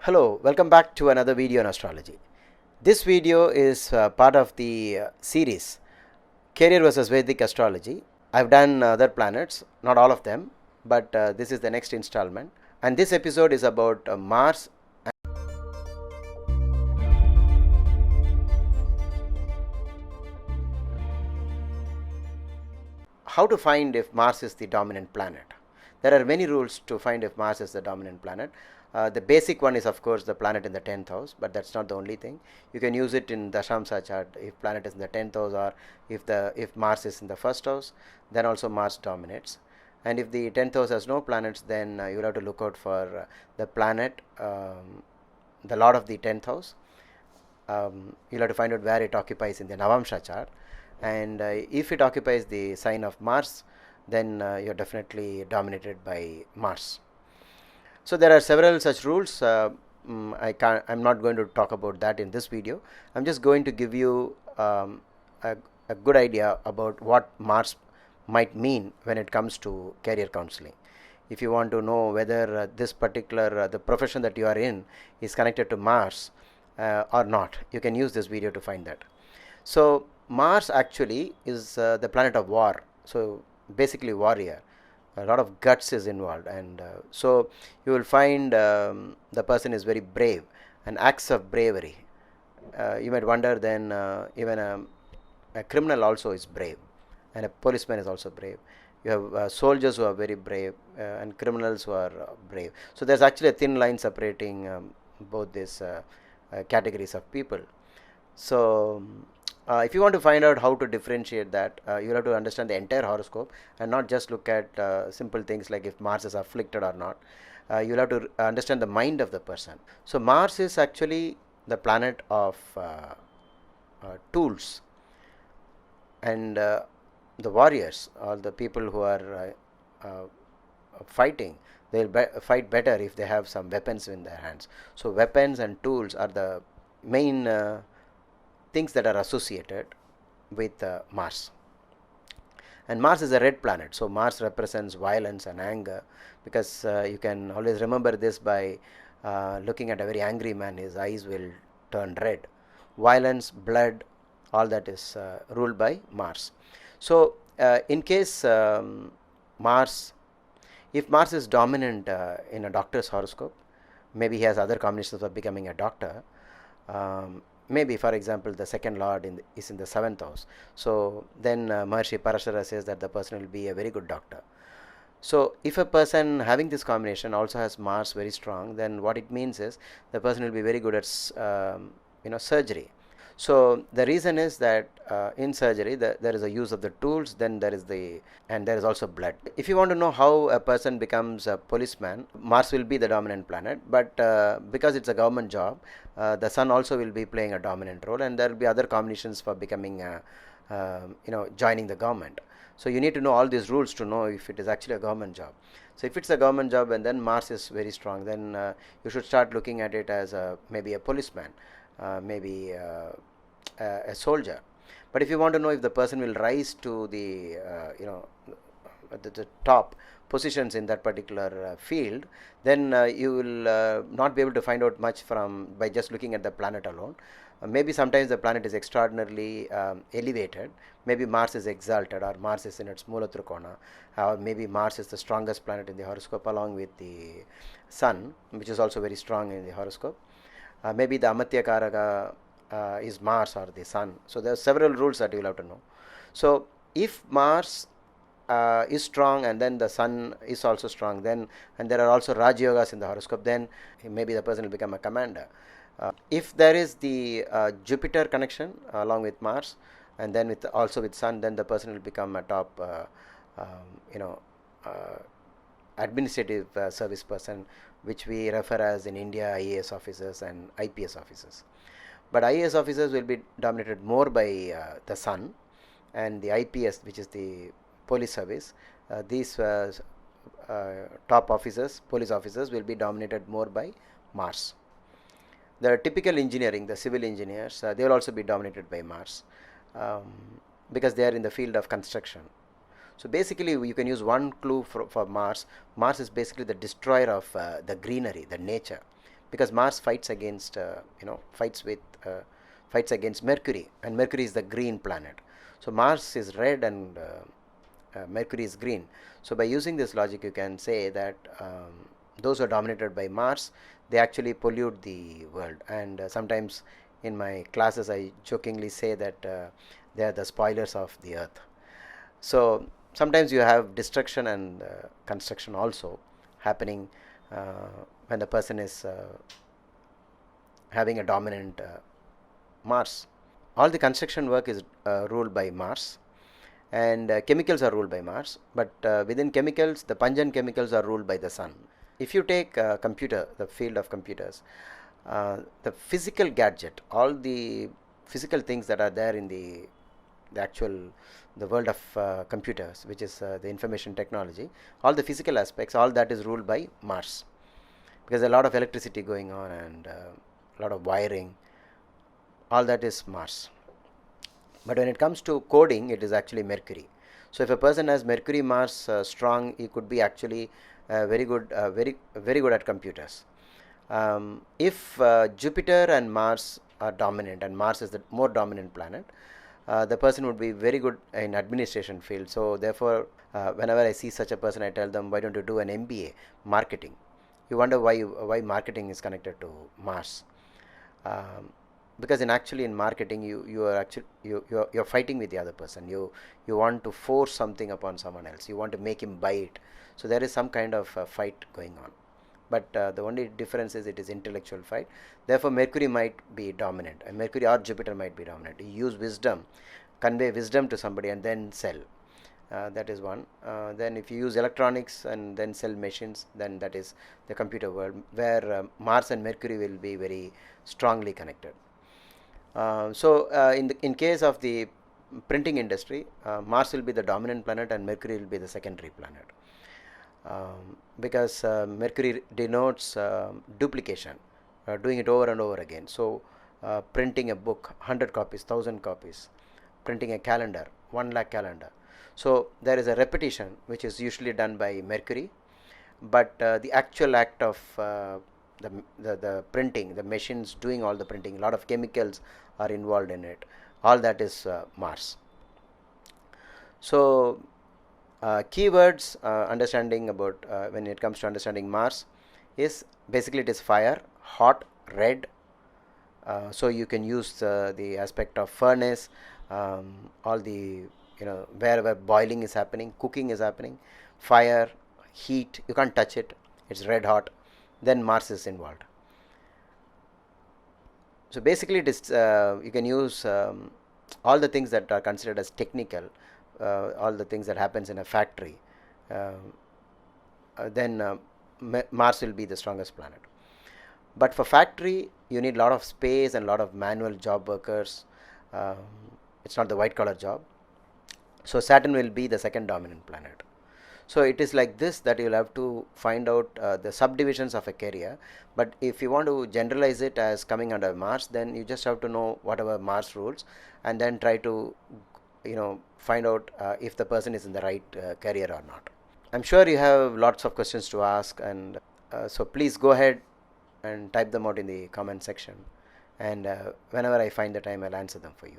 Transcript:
Hello, welcome back to another video on astrology. This video is part of the series Career versus Vedic Astrology. I've done other planets, not all of them, but this is the next installment. And this episode is about Mars. How to find if Mars is the dominant planet. There are many rules to find if Mars is the dominant planet. The basic one is, of course, the planet in the 10th house, but that's not the only thing. You can use it in the Shamsa chart if planet is in the 10th house, or if Mars is in the first house, then also Mars dominates. And if the 10th house has no planets, then you'll have to look out for the planet, the lord of the 10th house. You'll have to find out where it occupies in the Navamsha chart. And if it occupies the sign of Mars, then you're definitely dominated by Mars. So there are several such rules. I'm not going to talk about that in this video. I'm just going to give you a good idea about what Mars might mean when it comes to career counseling. If you want to know whether this particular the profession that you are in is connected to Mars or not, you can use this video to find that. So Mars actually is the planet of war. So basically warrior. A lot of guts is involved, and so you will find the person is very brave, and acts of bravery. You might wonder then even a criminal also is brave, and a policeman is also brave. You have soldiers who are very brave and criminals who are brave. So there's actually a thin line separating both these categories of people. So if you want to find out how to differentiate that, you'll have to understand the entire horoscope and not just look at simple things like if Mars is afflicted or not. You'll have to understand the mind of the person. So Mars is actually the planet of tools, and the warriors, or the people who are fighting, they'll fight better if they have some weapons in their hands. So weapons and tools are the main things that are associated with Mars. And Mars is a red planet, so Mars represents violence and anger, because you can always remember this by looking at a very angry man. His eyes will turn red. Violence, blood, all that is ruled by Mars. So in case Mars, if Mars is dominant in a doctor's horoscope, maybe he has other combinations of becoming a doctor. Maybe, for example, the second lord is in the 7th house. So then Maharshi Parashara says that the person will be a very good doctor. So if a person having this combination also has Mars very strong, then what it means is the person will be very good at surgery. So the reason is that in surgery there is a use of the tools, then there is also blood. If you want to know how a person becomes a policeman, Mars will be the dominant planet, but because it's a government job, the sun also will be playing a dominant role, and there will be other combinations for becoming joining the government. So you need to know all these rules to know if it is actually a government job. So if it's a government job and then Mars is very strong, then you should start looking at it as maybe a policeman, maybe a soldier. But if you want to know if the person will rise to the the top positions in that particular field, then you will not be able to find out much by just looking at the planet alone. Maybe sometimes the planet is extraordinarily elevated. Maybe Mars is exalted, or Mars is in its Mula Trikona, or maybe Mars is the strongest planet in the horoscope along with the Sun, which is also very strong in the horoscope. Maybe the Amatya Karaka is Mars or the Sun. So there are several rules that you will have to know. So if Mars is strong and then the Sun is also strong, then, and there are also Raj Yogas in the horoscope, then maybe the person will become a commander. If there is the Jupiter connection along with Mars and then also with Sun, then the person will become a top administrative service person, which we refer as in India IAS officers and IPS officers. But IAS officers will be dominated more by the Sun, and the IPS, which is the police service, these top officers, police officers, will be dominated more by Mars. The typical engineering, the civil engineers, they will also be dominated by Mars, because they are in the field of construction. So basically you can use one clue for Mars. Mars is basically the destroyer of the greenery, the nature. because Mars fights against fights against Mercury, and Mercury is the green planet. So Mars is red and Mercury is green. So by using this logic, you can say that those who are dominated by Mars, they actually pollute the world. And sometimes in my classes, I jokingly say that they are the spoilers of the earth. So sometimes you have destruction and construction also happening when the person is having a dominant Mars. All the construction work is ruled by Mars, and chemicals are ruled by Mars, but within chemicals, the pungent chemicals are ruled by the sun. If you take computer, the field of computers, the physical gadget, all the physical things that are there in the actual the world of computers, which is the information technology, all the physical aspects, all that is ruled by Mars, because a lot of electricity going on and a lot of wiring, all that is Mars. But when it comes to coding, it is actually Mercury. So if a person has Mercury Mars strong, he could be actually very good at computers. If Jupiter and Mars are dominant, and Mars is the more dominant planet, the person would be very good in administration field. So therefore, whenever I see such a person, I tell them, why don't you do an MBA marketing? You wonder why marketing is connected to Mars. Because in marketing, you're fighting with the other person. You want to force something upon someone else. You want to make him buy it. So there is some kind of fight going on. But the only difference is it is intellectual fight. Therefore, Mercury might be dominant, and Mercury or Jupiter might be dominant. You use wisdom, convey wisdom to somebody, and then sell. That is one. Then if you use electronics and then sell machines, then that is the computer world, where Mars and Mercury will be very strongly connected. In case of the printing industry, Mars will be the dominant planet and Mercury will be the secondary planet, because Mercury denotes duplication, doing it over and over again. So printing a book, 100 copies, 1000 copies, printing a calendar, 1 lakh calendar. So there is a repetition which is usually done by Mercury, but the actual act of the printing, the machines doing all the printing, a lot of chemicals are involved in it, all that is Mars. So keywords understanding about when it comes to understanding Mars is basically it is fire, hot, red. So you can use the aspect of furnace, all the wherever boiling is happening, cooking is happening, fire, heat, you can't touch it, it's red hot, then Mars is involved. So basically it is you can use all the things that are considered as technical, all the things that happens in a factory, then Mars will be the strongest planet. But for factory, you need a lot of space and a lot of manual job workers. It's not the white collar job. So Saturn will be the second dominant planet. So it is like this that you'll have to find out the subdivisions of a career. But if you want to generalize it as coming under Mars, then you just have to know whatever Mars rules, and then try to find out if the person is in the right career or not. I'm sure you have lots of questions to ask, and so please go ahead and type them out in the comment section, and whenever I find the time, I'll answer them for you.